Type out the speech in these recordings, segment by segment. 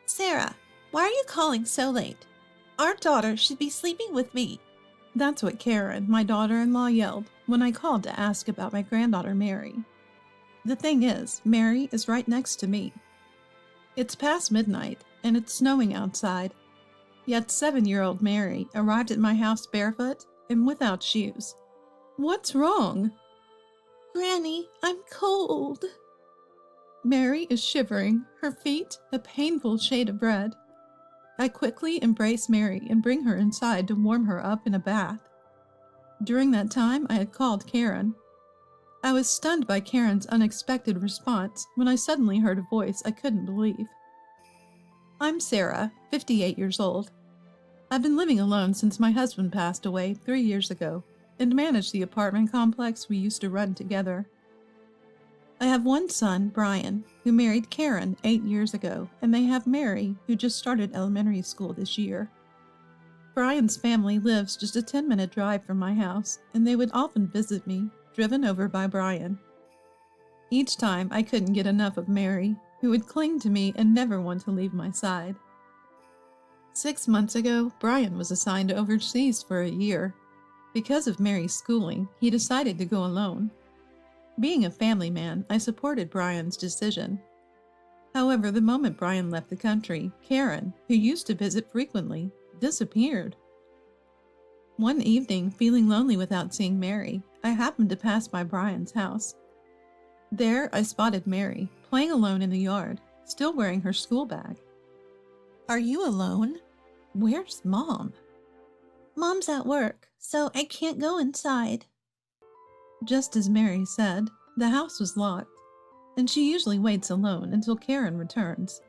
Sarah, why are you calling so late? Our daughter should be sleeping with me. That's what Karen, my daughter-in-law, yelled when I called to ask about my granddaughter Mary. The thing is, Mary is right next to me. It's past midnight, and it's snowing outside. Yet 7-year-old Mary arrived at my house barefoot and without shoes. What's wrong? Granny, I'm cold. Mary is shivering, her feet a painful shade of red. I quickly embrace Mary and bring her inside to warm her up in a bath. During that time, I had called Karen. I was stunned by Karen's unexpected response when I suddenly heard a voice I couldn't believe. I'm Sarah, 58 years old. I've been living alone since my husband passed away 3 years ago and manage the apartment complex we used to run together. I have one son, Brian, who married Karen 8 years ago, and they have Mary, who just started elementary school this year. Brian's family lives just a 10-minute drive from my house, and they would often visit me, driven over by Brian. Each time, I couldn't get enough of Mary, who would cling to me and never want to leave my side. 6 months ago, Brian was assigned overseas for a year. Because of Mary's schooling, he decided to go alone. Being a family man, I supported Brian's decision. However, the moment Brian left the country, Karen, who used to visit frequently, disappeared. One evening, feeling lonely without seeing Mary, I happened to pass by Brian's house. There, I spotted Mary, playing alone in the yard, still wearing her school bag. Are you alone? Where's Mom? Mom's at work, so I can't go inside. Just as Mary said, the house was locked, and she usually waits alone until Karen returns.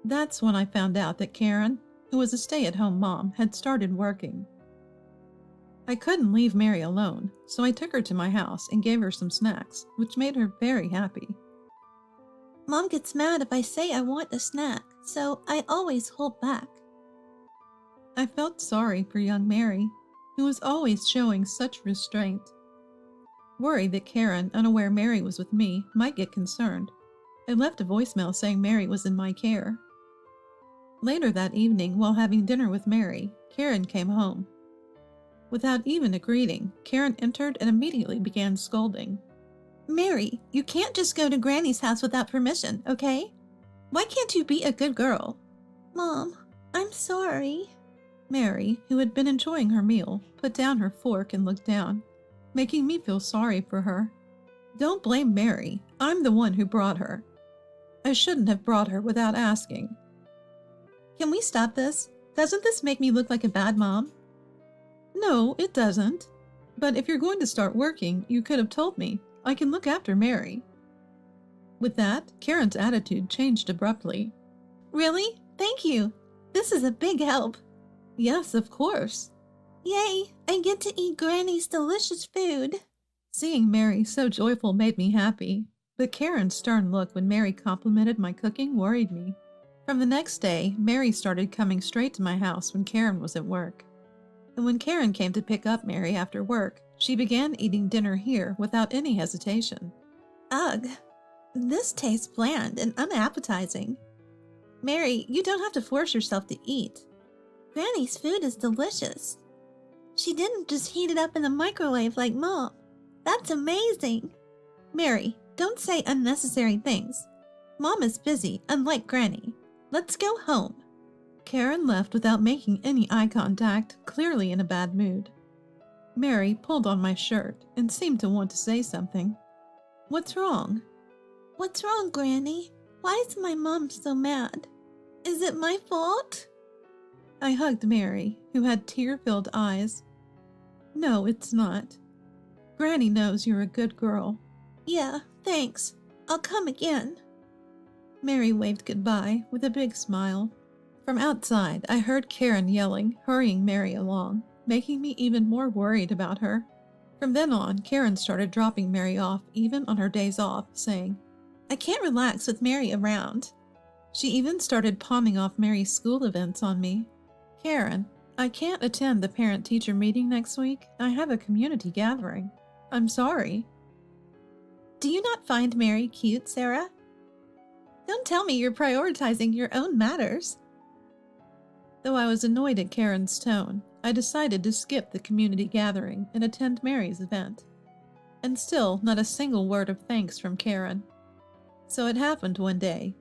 That's when I found out that Karen, who was a stay-at-home mom, had started working. I couldn't leave Mary alone, so I took her to my house and gave her some snacks, which made her very happy. Mom gets mad if I say I want a snack, so I always hold back. I felt sorry for young Mary, who was always showing such restraint. Worried that Karen, unaware Mary was with me, might get concerned, I left a voicemail saying Mary was in my care. Later that evening, while having dinner with Mary, Karen came home. Without even a greeting, Karen entered and immediately began scolding. Mary, you can't just go to Granny's house without permission, okay? Why can't you be a good girl? Mom, I'm sorry. Mary, who had been enjoying her meal, put down her fork and looked down, making me feel sorry for her. Don't blame Mary. I'm the one who brought her. I shouldn't have brought her without asking. Can we stop this? Doesn't this make me look like a bad mom? No, it doesn't. But if you're going to start working, you could have told me. I can look after Mary. With that, Karen's attitude changed abruptly. Really? Thank you. This is a big help. Yes, of course. Yay, I get to eat Granny's delicious food. Seeing Mary so joyful made me happy, but Karen's stern look when Mary complimented my cooking worried me. From the next day, Mary started coming straight to my house when Karen was at work. And when Karen came to pick up Mary after work, she began eating dinner here without any hesitation. Ugh, this tastes bland and unappetizing. Mary, you don't have to force yourself to eat. Granny's food is delicious. She didn't just heat it up in the microwave like Mom. That's amazing. Mary, don't say unnecessary things. Mom is busy, unlike Granny. Let's go home. Karen left without making any eye contact, clearly in a bad mood. Mary pulled on my shirt and seemed to want to say something. What's wrong? What's wrong, Granny? Why is my mom so mad? Is it my fault? I hugged Mary, who had tear-filled eyes. No, it's not. Granny knows you're a good girl. Yeah, thanks. I'll come again. Mary waved goodbye with a big smile. From outside, I heard Karen yelling, hurrying Mary along, making me even more worried about her. From then on, Karen started dropping Mary off even on her days off, saying, I can't relax with Mary around. She even started palming off Mary's school events on me. Karen, I can't attend the parent-teacher meeting next week. I have a community gathering. I'm sorry. Do you not find Mary cute, Sarah? Don't tell me you're prioritizing your own matters. Though I was annoyed at Karen's tone, I decided to skip the community gathering and attend Mary's event. And still, not a single word of thanks from Karen. So it happened one day.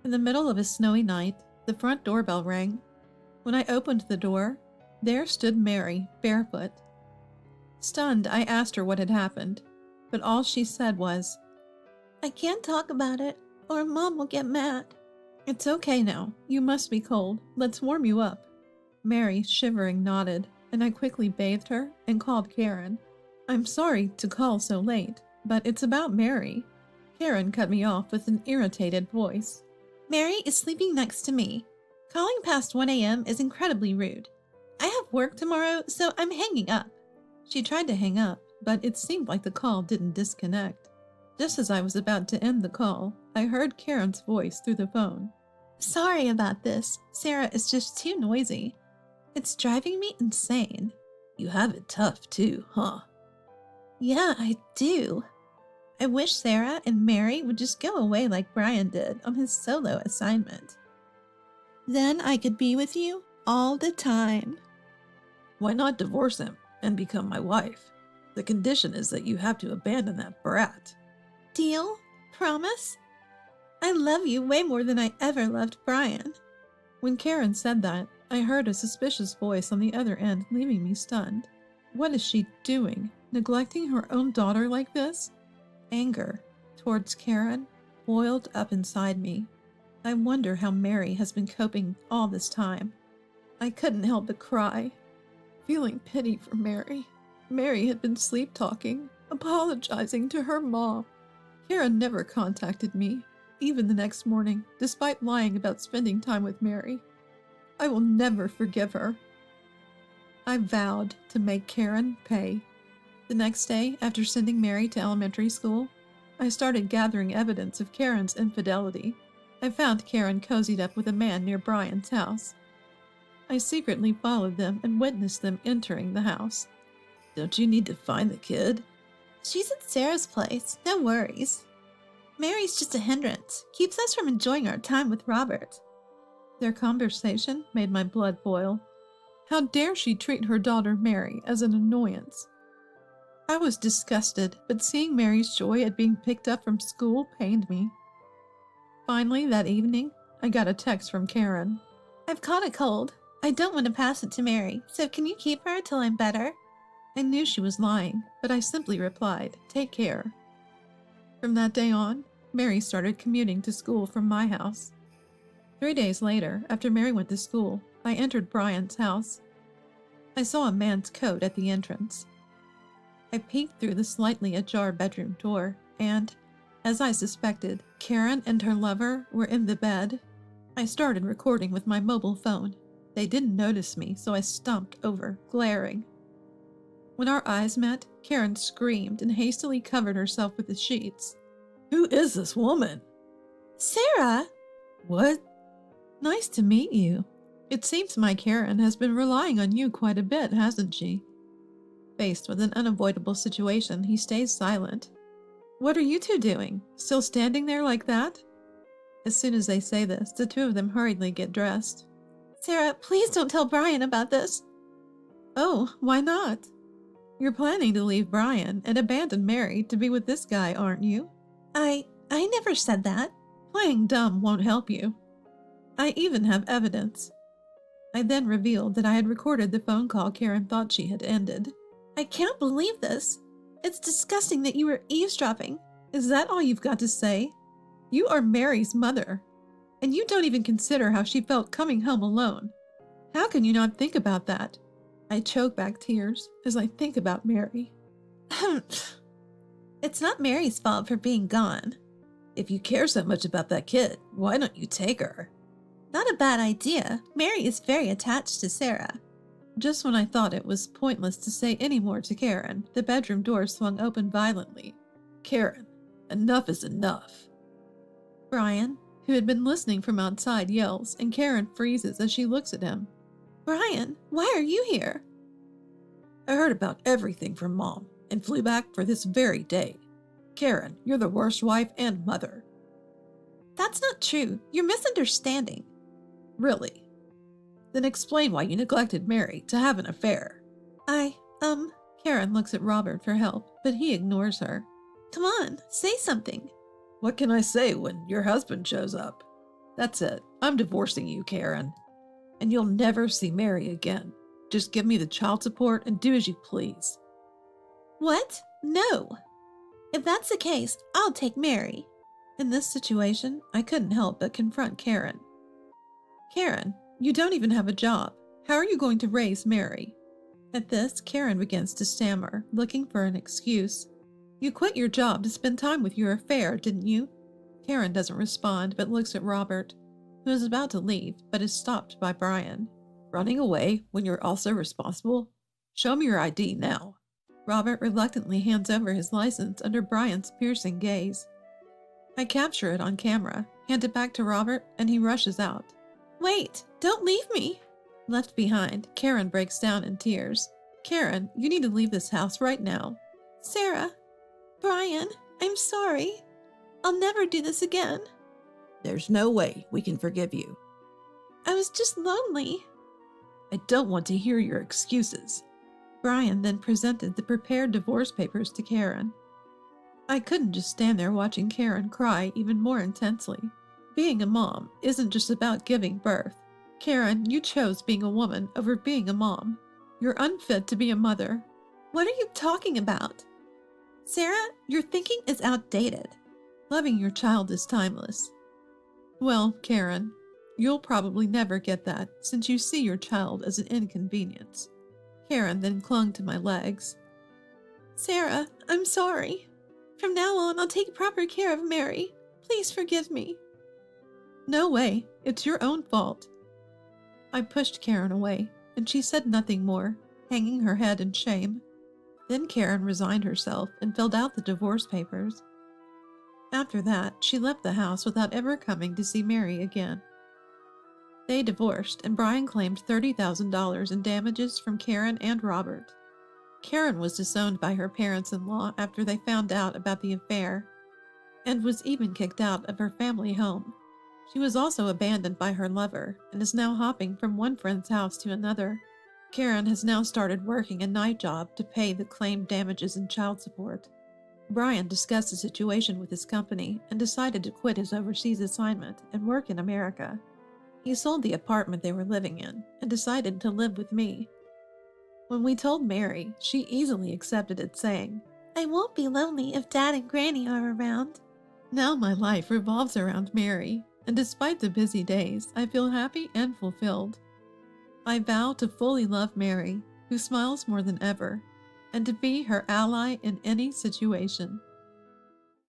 In the middle of a snowy night, the front doorbell rang. When I opened the door, there stood Mary, barefoot. Stunned, I asked her what had happened, but all she said was, I can't talk about it, or Mom will get mad. It's okay now. You must be cold. Let's warm you up. Mary, shivering, nodded, and I quickly bathed her and called Karen. I'm sorry to call so late, but it's about Mary. Karen cut me off with an irritated voice. Mary is sleeping next to me. Calling past 1 a.m. is incredibly rude. I have work tomorrow, so I'm hanging up. She tried to hang up, but it seemed like the call didn't disconnect. Just as I was about to end the call, I heard Karen's voice through the phone. Sorry about this. Sarah is just too noisy. It's driving me insane. You have it tough too, huh? Yeah, I do. I wish Sarah and Mary would just go away like Brian did on his solo assignment. Then I could be with you all the time. Why not divorce him and become my wife? The condition is that you have to abandon that brat. Deal? Promise? I love you way more than I ever loved Brian. When Karen said that, I heard a suspicious voice on the other end, leaving me stunned. What is she doing? Neglecting her own daughter like this? Anger towards Karen boiled up inside me. I wonder how Mary has been coping all this time. I couldn't help but cry, feeling pity for Mary. Mary had been sleep-talking, apologizing to her mom. Karen never contacted me, even the next morning, despite lying about spending time with Mary. I will never forgive her. I vowed to make Karen pay. The next day, after sending Mary to elementary school, I started gathering evidence of Karen's infidelity. I found Karen cozied up with a man near Brian's house. I secretly followed them and witnessed them entering the house. Don't you need to find the kid? She's at Sarah's place, no worries. Mary's just a hindrance, keeps us from enjoying our time with Robert. Their conversation made my blood boil. How dare she treat her daughter Mary as an annoyance? I was disgusted, but seeing Mary's joy at being picked up from school pained me. Finally, that evening, I got a text from Karen. I've caught a cold. I don't want to pass it to Mary, so can you keep her till I'm better? I knew she was lying, but I simply replied, take care. From that day on, Mary started commuting to school from my house. 3 days later, after Mary went to school, I entered Brian's house. I saw a man's coat at the entrance. I peeked through the slightly ajar bedroom door, and, as I suspected, Karen and her lover were in the bed. I started recording with my mobile phone. They didn't notice me, so I stomped over, glaring. When our eyes met, Karen screamed and hastily covered herself with the sheets. Who is this woman? Sarah! What? Nice to meet you. It seems my Karen has been relying on you quite a bit, hasn't she? Faced with an unavoidable situation, he stays silent. What are you two doing? Still standing there like that? As soon as they say this, the two of them hurriedly get dressed. Sarah, please don't tell Brian about this. Oh, why not? You're planning to leave Brian and abandon Mary to be with this guy, aren't you? I never said that. Playing dumb won't help you. I even have evidence. I then revealed that I had recorded the phone call Karen thought she had ended. I can't believe this. It's disgusting that you were eavesdropping. Is that all you've got to say? You are Mary's mother, and you don't even consider how she felt coming home alone. How can you not think about that? I choke back tears as I think about Mary. It's not Mary's fault for being gone. If you care so much about that kid, why don't you take her? Not a bad idea. Mary is very attached to Sarah. Just when I thought it was pointless to say any more to Karen, the bedroom door swung open violently. Karen, enough is enough. Brian, who had been listening from outside, yells, and Karen freezes as she looks at him. Brian, why are you here? I heard about everything from Mom and flew back for this very day. Karen, you're the worst wife and mother. That's not true. You're misunderstanding. Really? Then explain why you neglected Mary to have an affair. Karen looks at Robert for help, but he ignores her. Come on, say something. What can I say when your husband shows up? That's it. I'm divorcing you, Karen. And you'll never see Mary again. Just give me the child support and do as you please. What? No. If that's the case, I'll take Mary. In this situation, I couldn't help but confront Karen. Karen, you don't even have a job. How are you going to raise Mary? At this, Karen begins to stammer, looking for an excuse. You quit your job to spend time with your affair, didn't you? Karen doesn't respond, but looks at Robert, who is about to leave, but is stopped by Brian. Running away when you're also responsible? Show me your ID now. Robert reluctantly hands over his license under Brian's piercing gaze. I capture it on camera, hand it back to Robert, and he rushes out. Wait, don't leave me. Left behind, Karen breaks down in tears. Karen, you need to leave this house right now. Sarah, Brian, I'm sorry. I'll never do this again. There's no way we can forgive you. I was just lonely. I don't want to hear your excuses. Brian then presented the prepared divorce papers to Karen. I couldn't just stand there watching Karen cry even more intensely. Being a mom isn't just about giving birth. Karen, you chose being a woman over being a mom. You're unfit to be a mother. What are you talking about? Sarah, your thinking is outdated. Loving your child is timeless. Well, Karen, you'll probably never get that since you see your child as an inconvenience. Karen then clung to my legs. Sarah, I'm sorry. From now on, I'll take proper care of Mary. Please forgive me. No way. It's your own fault. I pushed Karen away, and she said nothing more, hanging her head in shame. Then Karen resigned herself and filled out the divorce papers. After that, she left the house without ever coming to see Mary again. They divorced, and Brian claimed $30,000 in damages from Karen and Robert. Karen was disowned by her parents-in-law after they found out about the affair, and was even kicked out of her family home. She was also abandoned by her lover and is now hopping from one friend's house to another. Karen has now started working a night job to pay the claimed damages and child support. Brian discussed the situation with his company and decided to quit his overseas assignment and work in America. He sold the apartment they were living in and decided to live with me. When we told Mary, she easily accepted it, saying, I won't be lonely if Dad and Granny are around. Now my life revolves around Mary, and despite the busy days, I feel happy and fulfilled. I vow to fully love Mary, who smiles more than ever, and to be her ally in any situation.